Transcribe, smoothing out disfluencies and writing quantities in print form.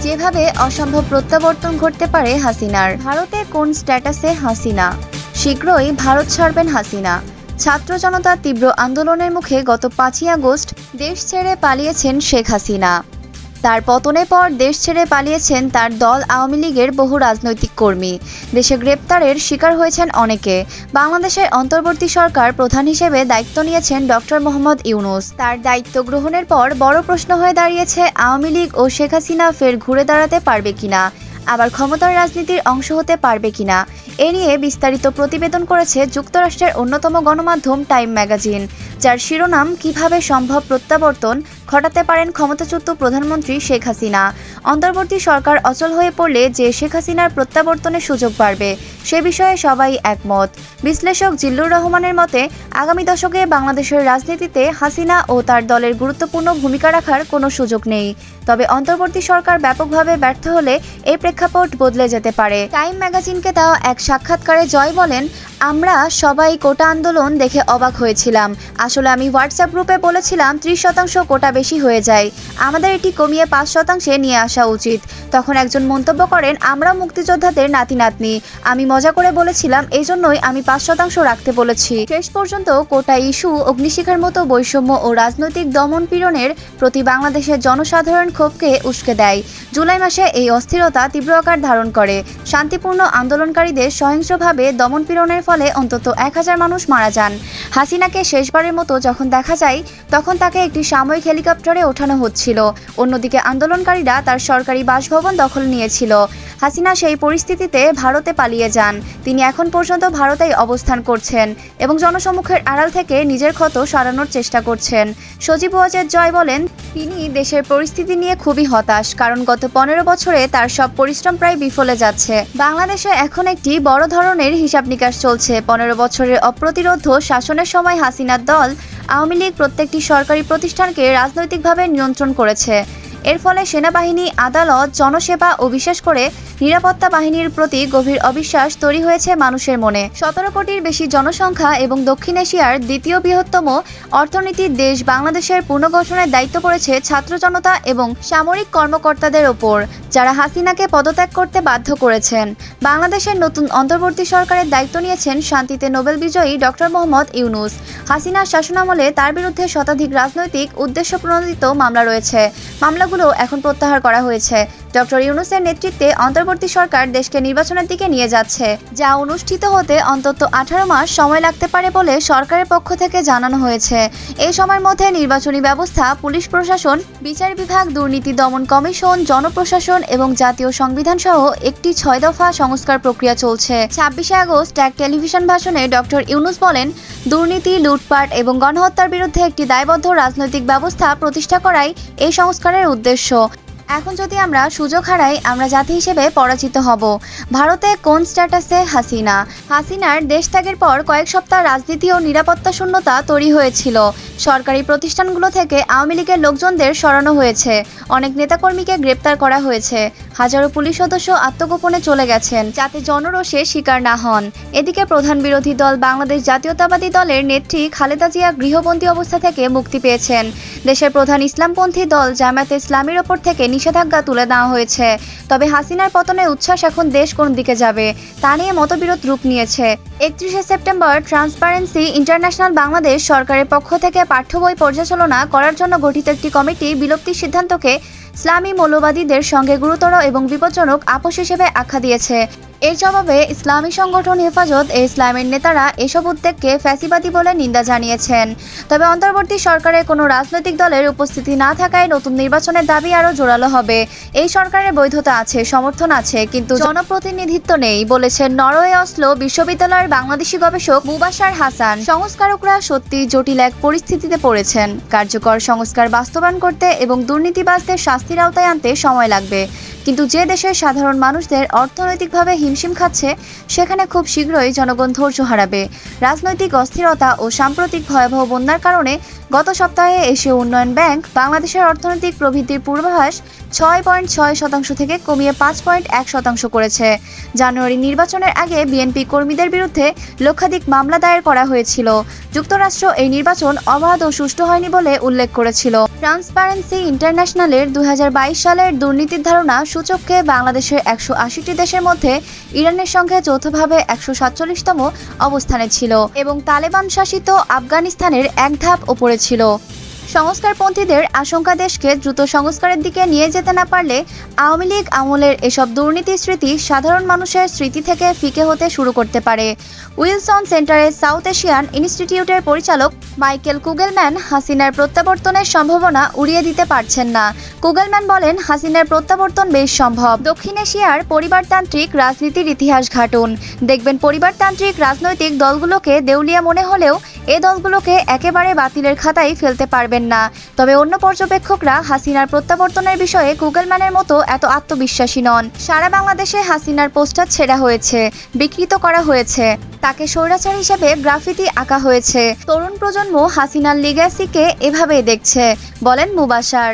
যেভাবে অসম্ভব প্রত্যাবর্তন ঘটতে পারে হাসিনার। ভারতে কোন স্ট্যাটাসে হাসিনা? শীঘ্রই ভারত ছাড়বেন হাসিনা। ছাত্র জনতার তীব্র আন্দোলনের মুখে গত 5ই আগস্ট দেশ ছেড়ে পালিয়েছেন শেখ হাসিনা। তার পতনের পর দেশ ছেড়ে পালিয়েছেন তার দল আওয়ামী লীগের বহু রাজনৈতিক কর্মী। দেশে গ্রেপ্তারের শিকার হয়েছেন অনেকে। বাংলাদেশের অন্তর্বর্তী সরকার প্রধান হিসেবে দায়িত্ব নিয়েছেন ডক্টর মোহাম্মদ ইউনূস। তার দায়িত্ব গ্রহণের পর বড় প্রশ্ন হয়ে দাঁড়িয়েছে আওয়ামী লীগ ও শেখ হাসিনা ফের ঘুরে দাঁড়াতে পারবে কিনা, আবার ক্ষমতার রাজনীতির অংশ হতে পারবে কিনা। এ নিয়ে বিস্তারিত প্রতিবেদন করেছে যুক্তরাষ্ট্রের অন্যতম গণমাধ্যম টাইম ম্যাগাজিন, যার শিরোনাম কিভাবে সম্ভব প্রত্যাবর্তন ঘটাতে পারেন ক্ষমতাচ্যুত প্রধানমন্ত্রী শেখ হাসিনা। অন্তর্বর্তী সরকার অচল হয়ে পড়লে যে শেখ হাসিনার প্রত্যাবর্তনের সুযোগ বাড়বে সে বিষয়ে সবাই একমত। বিশ্লেষক জিল্লুর রহমানের মতে, আগামী দশকে বাংলাদেশের রাজনীতিতে হাসিনা ও তার দলের গুরুত্বপূর্ণ ভূমিকা রাখার কোনো সুযোগ নেই। তবে অন্তর্বর্তী সরকার ব্যাপকভাবে ব্যর্থ হলে এই প্রেক্ষাপট বদলে যেতে পারে। টাইম ম্যাগাজিনকে দেওয়া এক সাক্ষাৎকারে জয় বলেন, আমরা সবাই কোটা আন্দোলন দেখে অবাক হয়েছিলাম। আসলে আমি হোয়াটসঅ্যাপ গ্রুপে বলেছিলাম 30% কোটা বেশি হয়ে যায়, আমাদের এটি কমিয়ে 5% নিয়ে আসা উচিত। তখন একজন মন্তব্য করেন, আমরা মুক্তিযোদ্ধাদের নাতি নাতনি। আমি মজা করে বলেছিলাম এই জন্যই আমি 5% রাখতে বলেছি। শেষ পর্যন্ত কোটা ইস্যু অগ্নিশিখার মতো বৈষম্য ও রাজনৈতিক দমন পীড়নের প্রতি বাংলাদেশের জনসাধারণ ক্ষোভকে উস্কে দেয়। জুলাই মাসে এই অস্থিরতা তীব্র আকার ধারণ করে। শান্তিপূর্ণ আন্দোলনকারীদের সহিংসভাবে দমন পীড়নের ফলে অন্তত 1000 মানুষ মারা যান। হাসিনাকে শেষবারের মতো যখন দেখা যায় তখন তাকে একটি সাময়িক হেলিকপ্টারে ওঠানো হচ্ছিল। অন্যদিকে আন্দোলনকারীরা তার সরকারি বাসভবন দখল নিয়েছিল। হাসিনা সেই পরিস্থিতিতে ভারতে পালিয়ে যান। তিনি এখন পর্যন্ত ভারতেই অবস্থান করছেন এবং জনসম্মুখের আড়াল থেকে নিজের ক্ষত সারানোর চেষ্টা করছেন। সজীব ওয়াজেদ জয় বলেন, তিনি দেশের পরিস্থিতি নিয়ে খুবই হতাশ, কারণ গত 15 বছরে তার সব পরিশ্রম প্রায় বিফলে যাচ্ছে। বাংলাদেশে এখন একটি বড় ধরনের হিসাব নিকাশ চলছে। 15 বছরের অপ্রতিরোধ্য শাসনের সময় হাসিনার দল আওয়ামী লীগ প্রত্যেকটি সরকারি প্রতিষ্ঠানকে রাজনৈতিকভাবে নিয়ন্ত্রণ করেছে। এর ফলে সেনাবাহিনী, আদালত, জনসেবা ও বিশেষ করে নিরাপত্তা বাহিনীর প্রতি গভীর অবিশ্বাস তৈরি হয়েছে মানুষের মনে। 17 কোটির বেশি জনসংখ্যা এবং দক্ষিণ এশিয়ার দ্বিতীয় বৃহত্তম অর্থনীতির দেশ বাংলাদেশের পুনর্গঠনের দায়িত্ব পড়েছে ছাত্র জনতা এবং সামরিক কর্মকর্তাদের ওপর, যারা হাসিনাকে পদত্যাগ করতে বাধ্য করেছেন। বাংলাদেশের নতুন অন্তর্বর্তী সরকারের দায়িত্ব নিয়েছেন শান্তিতে নোবেল বিজয়ী ডক্টর মোহাম্মদ ইউনূস। হাসিনার শাসনামলে তার বিরুদ্ধে শতাধিক রাজনৈতিক উদ্দেশ্য প্রণোদিত মামলা রয়েছে। মামলাগুলো এখন প্রত্যাহার করা হয়েছে। ডক্টর ইউনূসের নেতৃত্বে অন্তর্বর্তী সরকার দেশকে নির্বাচনের দিকে নিয়ে যাচ্ছে, যা অনুষ্ঠিত হতে অন্তত 18 মাস সময় লাগতে পারে বলে সরকারের পক্ষ থেকে জানানো হয়েছে। এই সময়ের মধ্যে নির্বাচনী ব্যবস্থা, পুলিশ প্রশাসন, বিচার বিভাগ, দুর্নীতি দমন কমিশন, জনপ্রশাসন এবং জাতীয় সংবিধান সহ একটি 6 দফা সংস্কার প্রক্রিয়া চলছে। 26 আগস্ট এক টেলিভিশন ভাষণে ডক্টর ইউনূস বলেন, দুর্নীতি, লুটপাট এবং গণহত্যার বিরুদ্ধে একটি দায়বদ্ধ রাজনৈতিক ব্যবস্থা প্রতিষ্ঠা করাই এই সংস্কারের উদ্দেশ্য। এখন যদি আমরা সুযোগ হারাই, আমরা জাতি হিসেবে পরাজিত হব। ভারতে কোন স্ট্যাটাসে হাসিনা? হাসিনার দেশত্যাগের পর কয়েক সপ্তাহ রাজনীতি ও নিরাপত্তা শূন্যতা তৈরি হয়েছিল। সরকারি প্রতিষ্ঠানগুলো থেকে আওয়ামী লীগের লোকজনদের সরানো হয়েছে, অনেক নেতাকর্মীকে গ্রেপ্তার করা হয়েছে, হাজারো পুলিশ সদস্য আত্মগোপনে চলে গেছেন যাতে জনরোষে শিকার না হন। এদিকে প্রধান বিরোধী দল বাংলাদেশ জাতীয়তাবাদী দলের নেত্রী খালেদা জিয়া গৃহবন্দী অবস্থা থেকে মুক্তি পেয়েছেন। দেশের প্রধান ইসলামপন্থী দল জামায়াতে ইসলামীর ওপর থেকে নিষেধাজ্ঞা তুলে দেওয়া হয়েছে। তবে হাসিনার পতনের উচ্ছ্বাস এখন দেশ কোন দিকে যাবে তা নিয়ে মতবিরোধ রূপ নিয়েছে। 31 সেপ্টেম্বর ট্রান্সপারেন্সি ইন্টারন্যাশনাল বাংলাদেশ সরকারের পক্ষ থেকে পাঠ্য বই পর্যালোচনা করার জন্য গঠিত একটি কমিটি বিলুপ্তির সিদ্ধান্তকে ইসলামী মৌলবাদীদের সঙ্গে গুরুতর এবং বিপজ্জনক আপোষ হিসেবে আখ্যা দিয়েছে। এর জবাবে ইসলামী সংগঠন হেফাজত এ ইসলামের নেতারা এসব উদ্যোগকে ফ্যাসিবাদী বলে নিন্দা জানিয়েছেন। তবে অন্তর্বর্তী সরকারে কোনো রাজনৈতিক দলের উপস্থিতি না থাকায় নতুন নির্বাচনের দাবি আরও জোরালো হবে। এই সরকারের বৈধতা আছে, সমর্থন আছে, কিন্তু জনপ্রতিনিধিত্ব নেই, বলেছেন নরওয়ে অসলো বিশ্ববিদ্যালয়ের বাংলাদেশি গবেষক মুবাশার হাসান। সংস্কারকরা সত্যি জটিল এক পরিস্থিতিতে পড়েছেন। কার্যকর সংস্কার বাস্তবায়ন করতে এবং দুর্নীতিবাজদের শাস্তির আওতায় আনতে সময় লাগবে, কিন্তু যে দেশের সাধারণ মানুষদের অর্থনৈতিকভাবে হিমশিম খাচ্ছে সেখানে খুব শীঘ্রই জনগণ ধৈর্য হারাবে। রাজনৈতিক অস্থিরতা ও সাম্প্রতিক ভয়াবহ বন্যার কারণে গত সপ্তাহে এশীয় উন্নয়ন ব্যাংক বাংলাদেশের অর্থনৈতিক প্রবৃদ্ধির পূর্বাভাস 6.6% থেকে কমিয়ে 5.1% করেছে। জানুয়ারি নির্বাচনের আগে বিএনপি কর্মীদের বিরুদ্ধে লক্ষাধিক মামলা দায়ের করা হয়েছিল। যুক্তরাষ্ট্র এই নির্বাচন অবাধ ও সুষ্ঠু হয়নি বলে উল্লেখ করেছিল। ট্রান্সপারেন্সি ইন্টারন্যাশনালের 2022 সালের দুর্নীতির ধারণা সূচককে বাংলাদেশের 180টি দেশের মধ্যে ইরানের সঙ্গে যৌথভাবে 147তম অবস্থানে ছিল এবং তালেবান শাসিত আফগানিস্তানের এক ধাপ ওপরে ছিল। সংস্কারপন্থীদের আশঙ্কা, দেশকে দ্রুত সংস্কারের দিকে নিয়ে যেতে না পারলে আওয়ামী লীগ আমলের এসব দুর্নীতির স্মৃতি সাধারণ মানুষের স্মৃতি থেকে ফিকে হতে শুরু করতে পারে। উইলসন সেন্টারের সাউথ এশিয়ান ইনস্টিটিউটের পরিচালক মাইকেল কুগেলম্যান হাসিনার প্রত্যাবর্তনের সম্ভাবনা উড়িয়ে দিতে পারছেন না। কুগেলম্যান বলেন, হাসিনার প্রত্যাবর্তন বেশ সম্ভব। দক্ষিণ এশিয়ার পরিবারতান্ত্রিক রাজনীতির ইতিহাস ঘাটুন, দেখবেন পরিবারতান্ত্রিক রাজনৈতিক দলগুলোকে দেউলিয়া মনে হলেও এ দলগুলোকে একেবারে বাতিলের খাতায় ফেলতে পারবেন না। তবে অন্য পর্যবেক্ষকরা হাসিনার প্রত্যাবর্তনের বিষয়ে কুগেলম্যানের মতো এত আত্মবিশ্বাসী নন। সারা বাংলাদেশে হাসিনার পোস্টার ছেঁড়া হয়েছে, বিকৃত করা হয়েছে, তাকে স্বৈরাচার হিসেবে গ্রাফিতি আঁকা হয়েছে। তরুণ প্রজন্ম হাসিনার লিগ্যাসিকে এভাবেই দেখছে, বলেন মুবাশার।